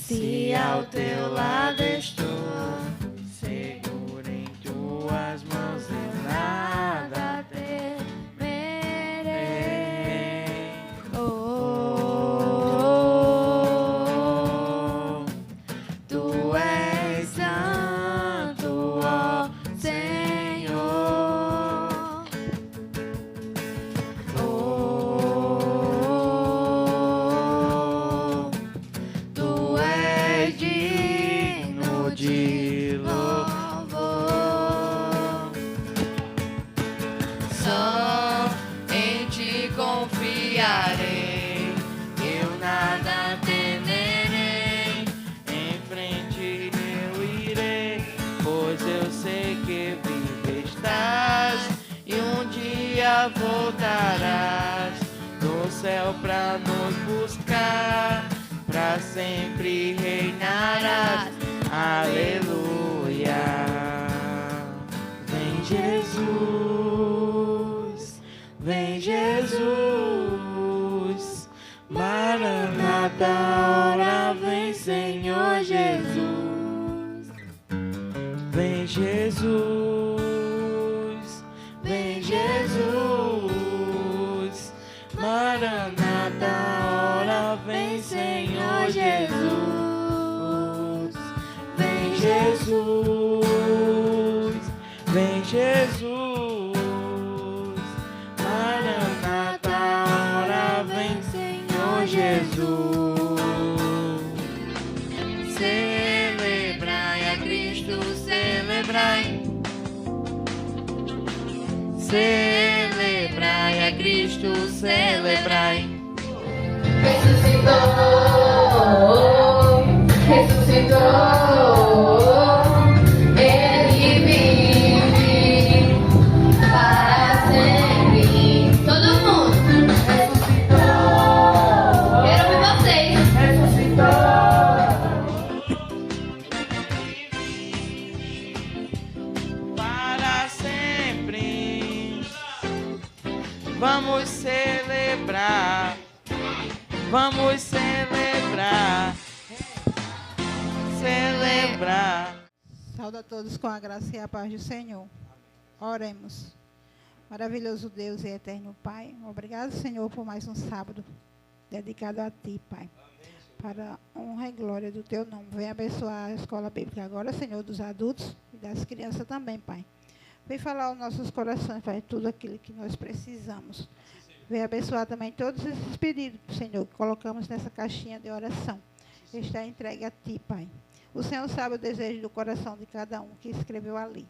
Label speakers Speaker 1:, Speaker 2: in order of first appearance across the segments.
Speaker 1: Se ao teu lado estou, seguro em tuas mãos e nada temerei. Oh, tu és santo, ó Senhor. Oh, tu és digno de louvor. Só em ti confiarei, eu nada temerei. Em frente eu irei, pois eu sei que vivo estás e um dia voltarás do céu pra nos buscar, pra sempre reinarás. Aleluia. Vem Jesus, vem Jesus, Maranata, ora vem Senhor Jesus. Vem Jesus, vem Jesus, Maranata, ora vem Senhor Jesus. Vem Jesus, vem Jesus, Maranata, ora vem Senhor Jesus. Celebrai a Cristo, celebrai. Celebrai a Cristo, celebrai.
Speaker 2: Ressuscitou, Ele vive para sempre. Todo mundo ressuscitou. Quero ouvir vocês.
Speaker 1: Para sempre. Vamos celebrar. Vamos celebrar. Celebrar.
Speaker 3: Saúde a todos com a graça e a paz do Senhor. Oremos. Maravilhoso Deus e eterno Pai, obrigado, Senhor, por mais um sábado dedicado a Ti, Pai. Para a honra e glória do Teu nome. Vem abençoar a escola bíblica agora, Senhor, dos adultos e das crianças também, Pai. Vem falar aos nossos corações, Pai, tudo aquilo que nós precisamos. Vem abençoar também todos esses pedidos, Senhor, que colocamos nessa caixinha de oração. Está entregue a Ti, Pai. O Senhor sabe o desejo do coração de cada um que escreveu ali.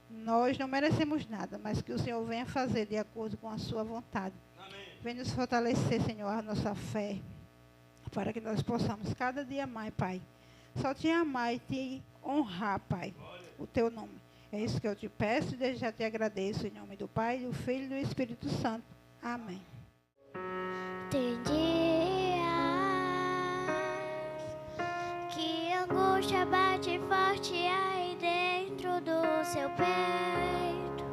Speaker 3: Nós não merecemos nada, mas que o Senhor venha fazer de acordo com a sua vontade. Amém. Venha nos fortalecer, Senhor, a nossa fé, para que nós possamos cada dia mais, Pai, só Te amar e Te honrar, Pai, o Teu nome. É isso que eu Te peço e desde já Te agradeço, em nome do Pai, do Filho e do Espírito Santo. Amém.
Speaker 4: Tem dias que a angústia bate forte aí dentro do seu peito.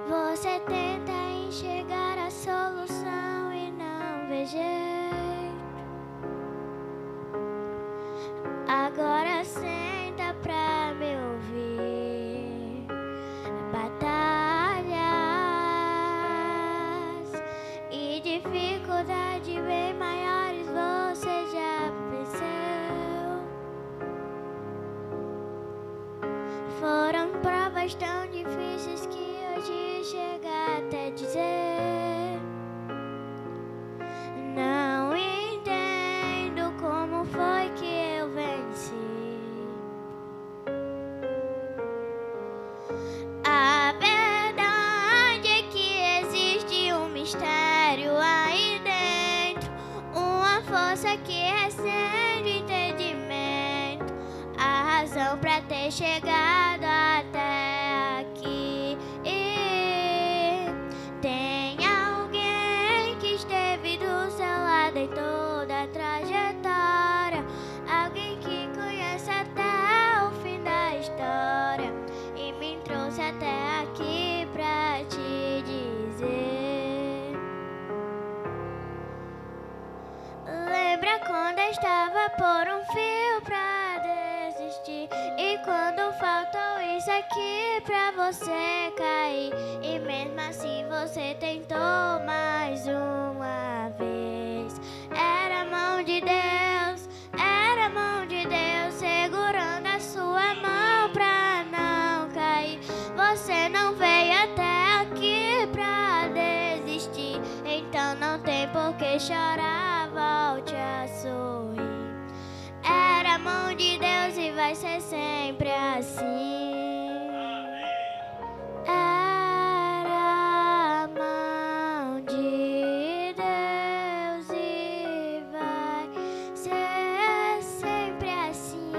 Speaker 4: Você tenta enxergar a solução e não vê jeito. Agora senta pra me ouvir. Batalhas e dificuldades bem maiores você já venceu. Foram provas tão difíceis que hoje chega até dizer: não entendo como foi que eu venci. A verdade é que existe um mistério aí dentro, uma força que excede o entendimento, a razão pra ter chegado até aqui. Tem alguém que esteve do seu lado em toda a trajetória, alguém que conhece até o fim da história e me trouxe até aqui pra te dizer: Lembra quando estava por um fio pra desistir? E quando faltou isso aqui pra você cair? E mesmo assim você tentou mais uma vez. Era a mão de Deus, era a mão de Deus segurando a sua mão pra não cair. Você não veio até aqui pra desistir, então não tem por que chorar, volte a sorrir. Era a mão de Deus e vai ser sempre assim. Era a mão de Deus e vai ser sempre assim.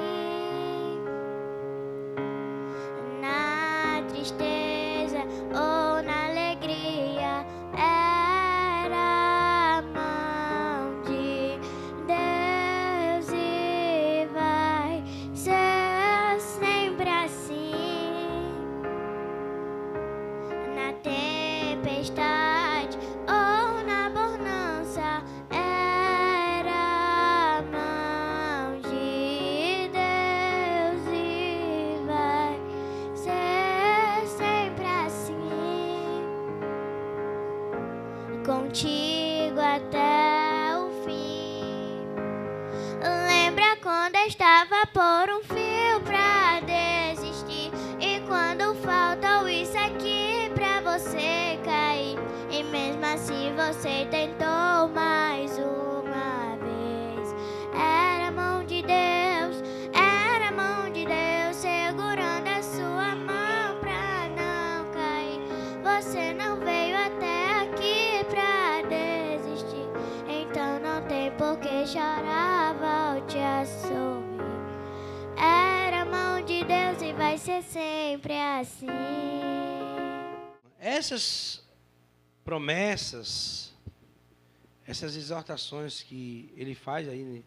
Speaker 4: Na tristeza ou na alegria, era a mão de Deus e vai ser sempre assim. Na tempestade ou na bonança, era a mão de Deus e vai ser sempre assim. Contigo até o fim. Lembra quando estava por um fio pra desistir? E quando faltou isso aqui pra você cair? E mesmo assim você tentou mais uma vez. Era a mão de Deus, era a mão de Deus segurando a sua mão pra não cair. Você não veio até aqui pra desistir, então não tem por que chorar, volte a sorrir. Era a mão de Deus e vai ser sempre assim.
Speaker 5: Essas promessas, essas exortações que ele faz aí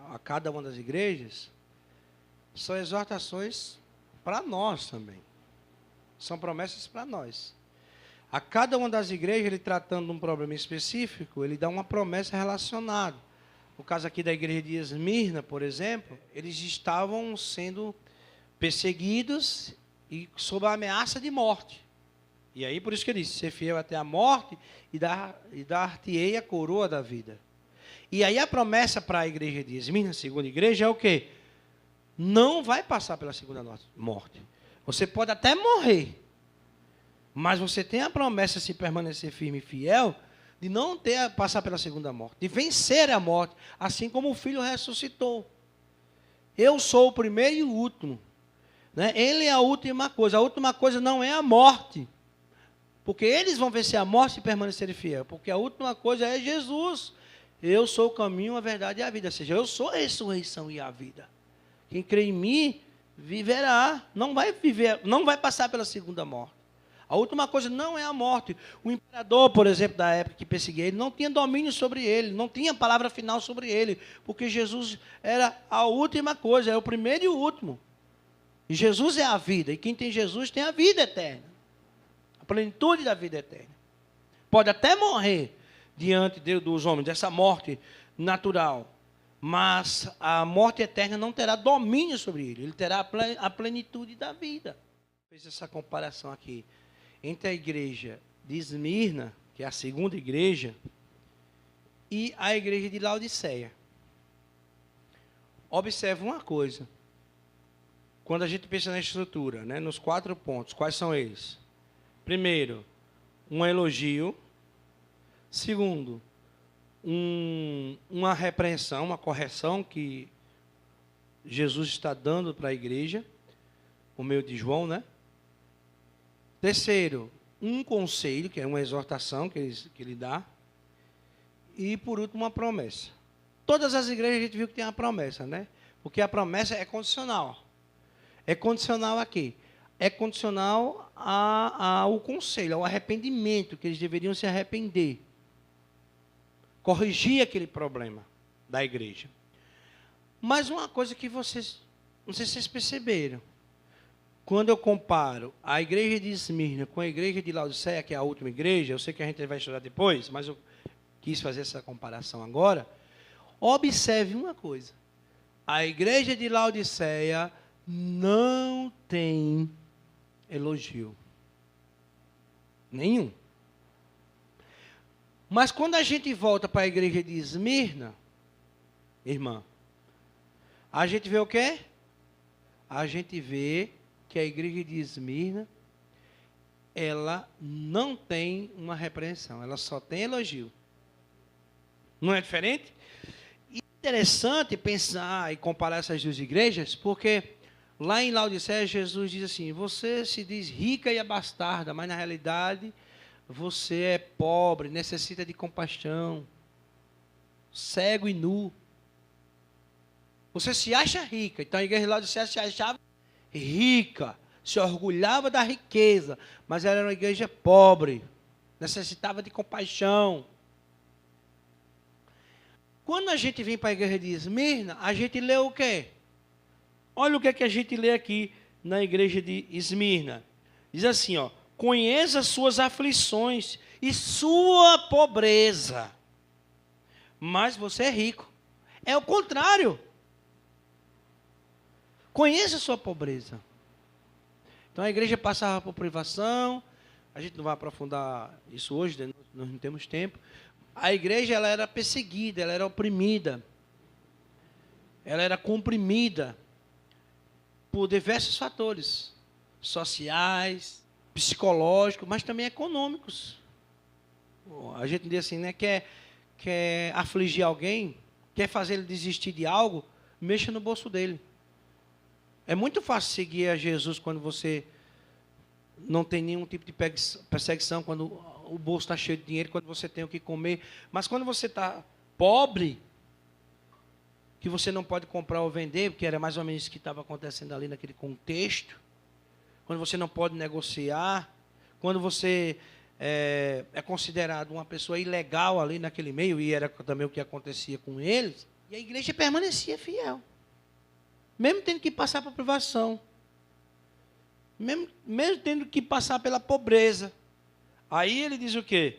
Speaker 5: a cada uma das igrejas, são exortações para nós também. São promessas para nós. A cada uma das igrejas, ele tratando de um problema específico, ele dá uma promessa relacionada. No caso aqui da igreja de Esmirna, por exemplo, eles estavam sendo perseguidos e sob a ameaça de morte. E aí, por isso que ele disse, ser fiel até a morte e dar-te-ei a coroa da vida. E aí a promessa para a igreja de Esmirna, a segunda igreja, é o quê? Não vai passar pela segunda morte. Você pode até morrer, mas você tem a promessa, se permanecer firme e fiel, de não passar pela segunda morte, de vencer a morte, assim como o Filho ressuscitou. Eu sou o primeiro e o último. Né? Ele é a última coisa. A última coisa não é a morte, porque eles vão vencer a morte e permanecerem fiel, porque a última coisa é Jesus. Eu sou o caminho, a verdade e a vida. Ou seja, eu sou a ressurreição e a vida. Quem crê em mim, viverá. Não vai passar pela segunda morte. A última coisa não é a morte. O imperador, por exemplo, da época que perseguia ele, não tinha domínio sobre ele, não tinha palavra final sobre ele, porque Jesus era a última coisa, é o primeiro e o último. E Jesus é a vida, e quem tem Jesus tem a vida eterna. A plenitude da vida eterna. Pode até morrer diante dos homens, dessa morte natural, mas a morte eterna não terá domínio sobre ele, ele terá a plenitude da vida. Fez essa comparação aqui entre a igreja de Esmirna, que é a segunda igreja, e a igreja de Laodiceia. Observe uma coisa. Quando a gente pensa na estrutura, né, nos 4 pontos, quais são eles? Primeiro, um elogio. Segundo, uma repreensão, uma correção que Jesus está dando para a igreja, por meio de João, né? Terceiro, um conselho, que é uma exortação que ele dá. E, por último, uma promessa. Todas as igrejas a gente viu que tem uma promessa, né? Porque a promessa é condicional. É condicional a quê? É condicional ao conselho, ao arrependimento, que eles deveriam se arrepender. Corrigir aquele problema da igreja. Mas uma coisa que vocês, não sei se vocês perceberam, quando eu comparo a igreja de Esmirna com a igreja de Laodiceia, que é a última igreja, eu sei que a gente vai estudar depois, mas eu quis fazer essa comparação agora. Observe uma coisa. A igreja de Laodiceia não tem elogio. Nenhum. Mas quando a gente volta para a igreja de Esmirna, irmã, a gente vê o quê? A gente vê que a igreja de Esmirna, ela não tem uma repreensão, ela só tem elogio. Não é diferente? E é interessante pensar e comparar essas duas igrejas, porque lá em Laodiceia, Jesus diz assim, você se diz rica e abastarda, mas na realidade você é pobre, necessita de compaixão, cego e nu. Você se acha rica. Então a igreja de Laodiceia se achava rica, se orgulhava da riqueza, mas ela era uma igreja pobre, necessitava de compaixão. Quando a gente vem para a igreja de Esmirna, a gente lê o quê? Olha o que é que a gente lê aqui na igreja de Esmirna. Diz assim, ó, conheça suas aflições e sua pobreza, mas você é rico. É o contrário. Conheça sua pobreza. Então a igreja passava por privação, a gente não vai aprofundar isso hoje, nós não temos tempo. A igreja ela era perseguida, ela era oprimida, ela era comprimida por diversos fatores sociais, psicológicos, mas também econômicos. A gente diz assim, né, quer afligir alguém, quer fazer ele desistir de algo, mexa no bolso dele. É muito fácil seguir a Jesus quando você não tem nenhum tipo de perseguição, quando o bolso está cheio de dinheiro, quando você tem o que comer. Mas quando você está pobre, que você não pode comprar ou vender, porque era mais ou menos isso que estava acontecendo ali naquele contexto, quando você não pode negociar, quando você é considerado uma pessoa ilegal ali naquele meio, e era também o que acontecia com eles, e a igreja permanecia fiel. Mesmo tendo que passar por privação, mesmo tendo que passar pela pobreza. Aí ele diz o quê?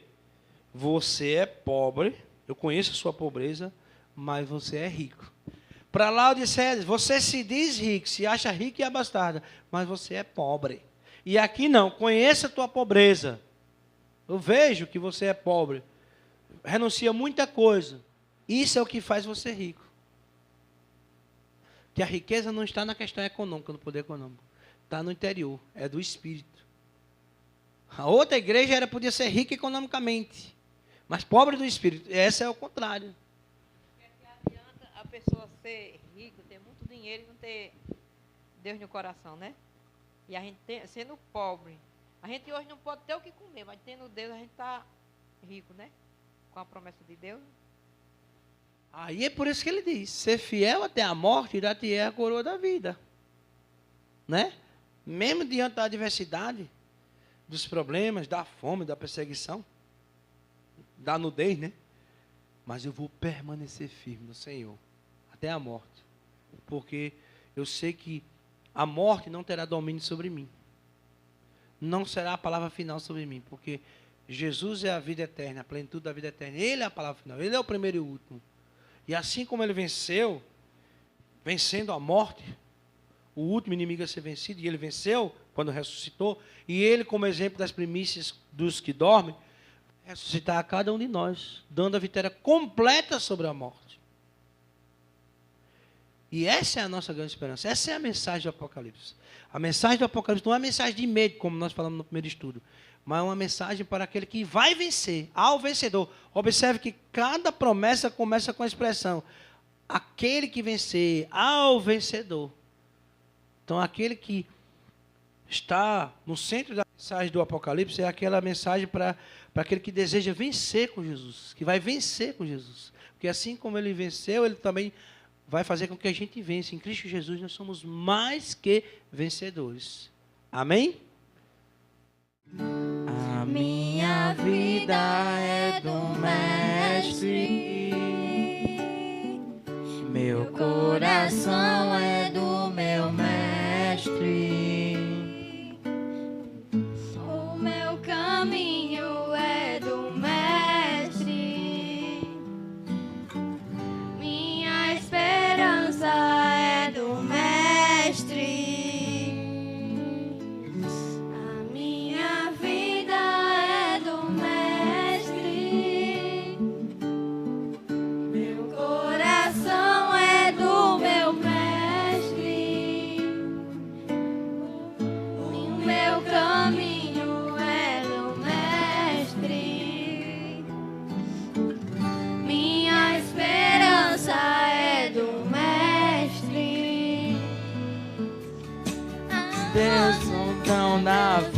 Speaker 5: Você é pobre, eu conheço a sua pobreza, mas você é rico. Para Laodiceia, você se diz rico, se acha rico e abastarda, mas você é pobre. E aqui não, conheça a tua pobreza. Eu vejo que você é pobre, renuncia a muita coisa. Isso é o que faz você rico. Que a riqueza não está na questão econômica, no poder econômico. Está no interior, é do espírito. A outra igreja podia ser rica economicamente, mas pobre do espírito. Essa é o contrário.
Speaker 6: Porque adianta a pessoa ser rica, ter muito dinheiro e não ter Deus no coração, né? E a gente sendo pobre, a gente hoje não pode ter o que comer, mas tendo Deus a gente está rico, né? Com a promessa de Deus.
Speaker 5: Aí é por isso que ele diz, ser fiel até a morte, dar-te-é a coroa da vida. Né? Mesmo diante da adversidade, dos problemas, da fome, da perseguição, da nudez, né? Mas eu vou permanecer firme no Senhor, até a morte. Porque eu sei que a morte não terá domínio sobre mim. Não será a palavra final sobre mim, porque Jesus é a vida eterna, a plenitude da vida eterna. Ele é a palavra final, Ele é o primeiro e o último. E assim como Ele venceu, vencendo a morte, o último inimigo a ser vencido, e Ele venceu quando ressuscitou, e Ele, como exemplo das primícias dos que dormem, ressuscitar a cada um de nós, dando a vitória completa sobre a morte. E essa é a nossa grande esperança, essa é a mensagem do Apocalipse. A mensagem do Apocalipse não é uma mensagem de medo, como nós falamos no primeiro estudo, mas é uma mensagem para aquele que vai vencer, ao vencedor. Observe que cada promessa começa com a expressão, aquele que vencer, ao vencedor. Então, aquele que está no centro da mensagem do Apocalipse é aquela mensagem para aquele que deseja vencer com Jesus, que vai vencer com Jesus. Porque assim como ele venceu, ele também vai fazer com que a gente vença. Em Cristo Jesus nós somos mais que vencedores. Amém?
Speaker 1: A minha vida é do Mestre, meu coração é do meu Mestre,
Speaker 2: O meu caminho é do Mestre.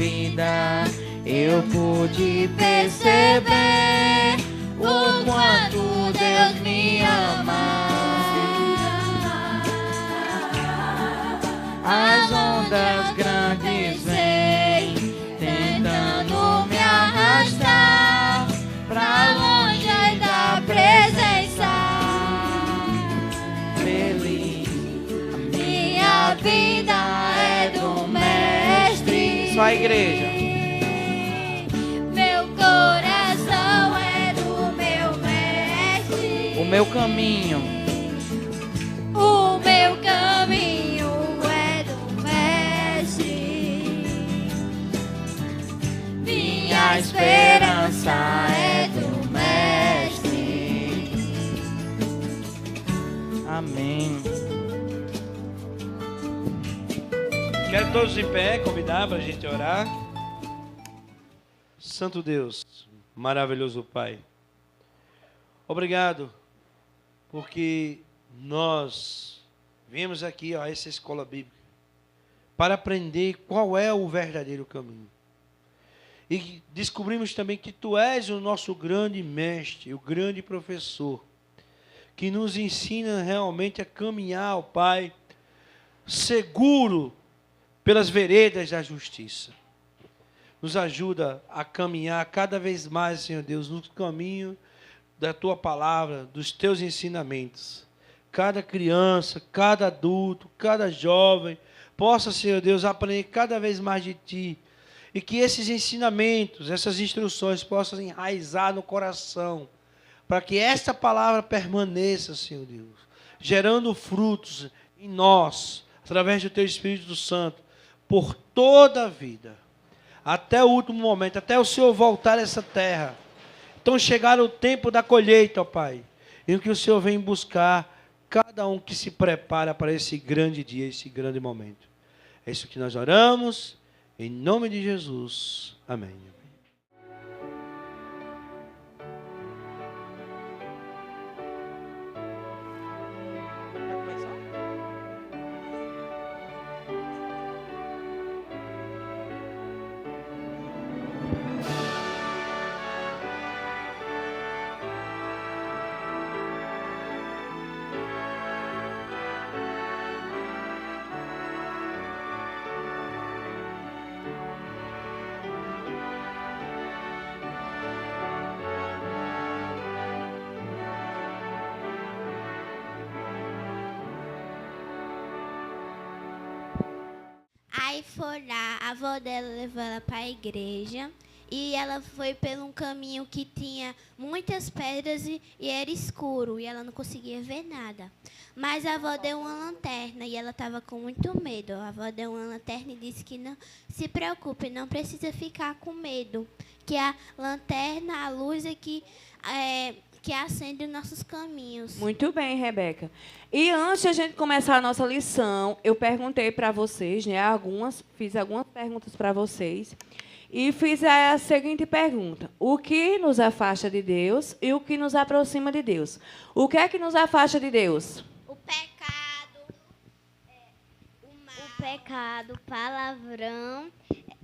Speaker 1: vida eu pude perceber o quanto Deus me ama. As ondas grandes vêm tentando me arrastar pra longe da presença. Feliz, a minha vida é do Mestre.
Speaker 5: Só a igreja.
Speaker 4: Meu coração é do meu Mestre.
Speaker 1: O meu caminho,
Speaker 4: O meu caminho é do Mestre.
Speaker 1: minha esperança é do Mestre. Amém.
Speaker 5: Quero todos em pé, convidar para a gente orar. Santo Deus, maravilhoso Pai, obrigado, porque nós viemos aqui a essa escola bíblica para aprender qual é o verdadeiro caminho. E descobrimos também que Tu és o nosso grande mestre, o grande professor, que nos ensina realmente a caminhar, ó Pai, seguro pelas veredas da justiça. Nos ajuda a caminhar cada vez mais, Senhor Deus, no caminho da Tua palavra, dos Teus ensinamentos. Cada criança, cada adulto, cada jovem possa, Senhor Deus, aprender cada vez mais de Ti. E que esses ensinamentos, essas instruções possam enraizar no coração, para que esta palavra permaneça, Senhor Deus, gerando frutos em nós, através do Teu Espírito Santo, por toda a vida, até o último momento, até o Senhor voltar a essa terra. Então chegar o tempo da colheita, ó Pai, em que o Senhor vem buscar cada um que se prepara para esse grande dia, esse grande momento. É isso que nós oramos, em nome de Jesus. Amém.
Speaker 4: Aí foi lá, a avó dela levou ela para a igreja e ela foi por um caminho que tinha muitas pedras e era escuro e ela não conseguia ver nada. Mas a avó deu uma lanterna e ela estava com muito medo. A avó deu uma lanterna e disse que não se preocupe, não precisa ficar com medo, que a lanterna, a luz é que acende os nossos caminhos.
Speaker 7: Muito bem, Rebeca. E antes de a gente começar a nossa lição, eu perguntei para vocês, né, fiz algumas perguntas para vocês, e fiz a seguinte pergunta: o que nos afasta de Deus e o que nos aproxima de Deus? O que é que nos afasta de Deus?
Speaker 4: O pecado, o mal,
Speaker 8: O pecado, palavrão,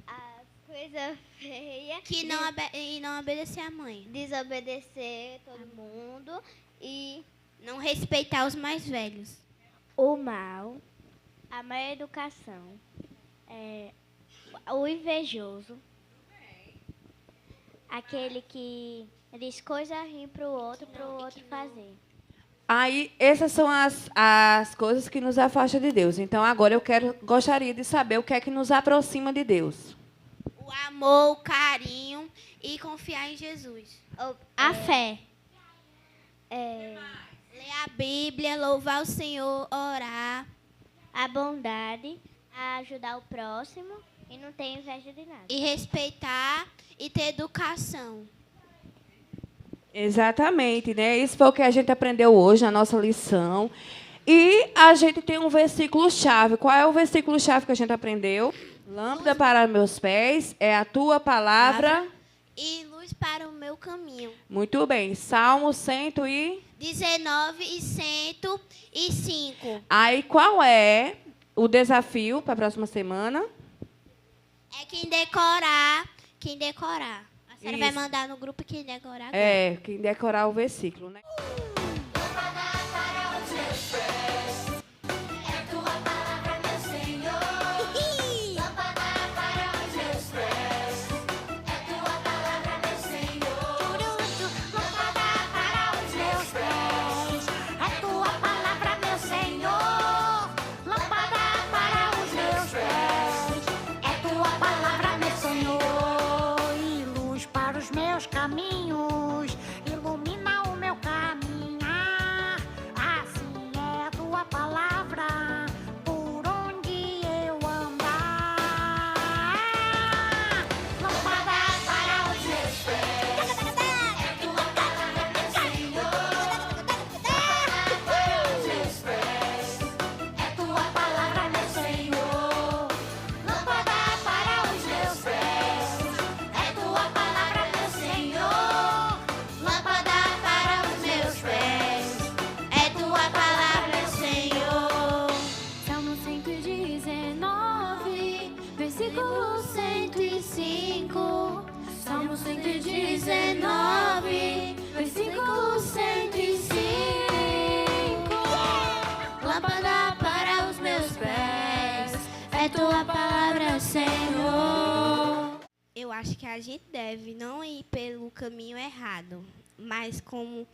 Speaker 8: as coisas feias,
Speaker 4: e não obedecer à mãe,
Speaker 8: desobedecer todo mundo e
Speaker 4: não respeitar os mais velhos.
Speaker 8: o mal, a má educação, o invejoso, aquele que diz coisa ruim para o outro fazer.
Speaker 7: Aí, essas são as coisas que nos afastam de Deus. Então, agora gostaria de saber o que é que nos aproxima de Deus.
Speaker 4: O amor, o carinho e confiar em Jesus.
Speaker 8: A fé.
Speaker 4: Ler a Bíblia, louvar o Senhor, orar.
Speaker 8: A bondade, a ajudar o próximo e não ter inveja de nada.
Speaker 4: E respeitar e ter educação.
Speaker 7: Exatamente, né? Isso foi o que a gente aprendeu hoje na nossa lição. E a gente tem um versículo-chave. Qual é o versículo-chave que a gente aprendeu? Lâmpada para meus pés é a tua palavra.
Speaker 4: E luz para o meu caminho.
Speaker 7: Muito bem. Salmo
Speaker 4: 19 e 105.
Speaker 7: Aí, qual é o desafio para a próxima semana?
Speaker 8: É quem decorar. Quem decorar. A senhora vai
Speaker 7: Isso.
Speaker 8: mandar no grupo quem decorar. agora.
Speaker 7: É, quem decorar o versículo, né?
Speaker 9: Caminhos, ilumina o meu caminhar. Assim é a tua palavra, por onde eu andar. Lâmpada para os meus pés, é tua palavra, meu Senhor. Lâmpada para os meus pés, é tua palavra, meu Senhor. Lâmpada para os meus pés, é tua palavra, meu Senhor. Lâmpada para os meus pés, é tua palavra, Senhor. Salmo 119, versículo 105. Salmo 119, versículo 105. Lâmpada para os meus pés, é tua palavra, Senhor.
Speaker 8: Eu acho que a gente deve não ir pelo caminho errado, mas como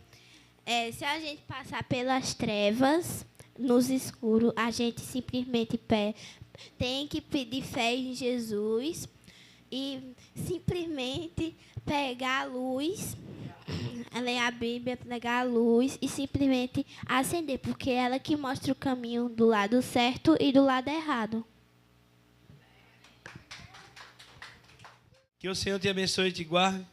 Speaker 8: se a gente passar pelas trevas, nos escuros, a gente simplesmente tem que pedir fé em Jesus e simplesmente pegar a luz, ler a Bíblia, pegar a luz e simplesmente acender, porque é ela que mostra o caminho do lado certo e do lado errado.
Speaker 5: Que o Senhor te abençoe e te guarde.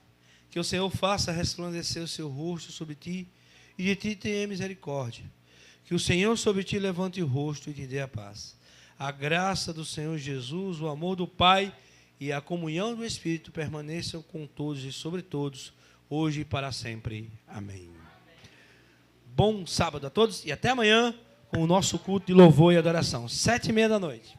Speaker 5: Que o Senhor faça resplandecer o seu rosto sobre ti e de ti tenha misericórdia. Que o Senhor sobre ti levante o rosto e te dê a paz. A graça do Senhor Jesus, o amor do Pai e a comunhão do Espírito permaneçam com todos e sobre todos, hoje e para sempre. Amém. Bom sábado a todos e até amanhã com o nosso culto de louvor e adoração, 7:30 da noite.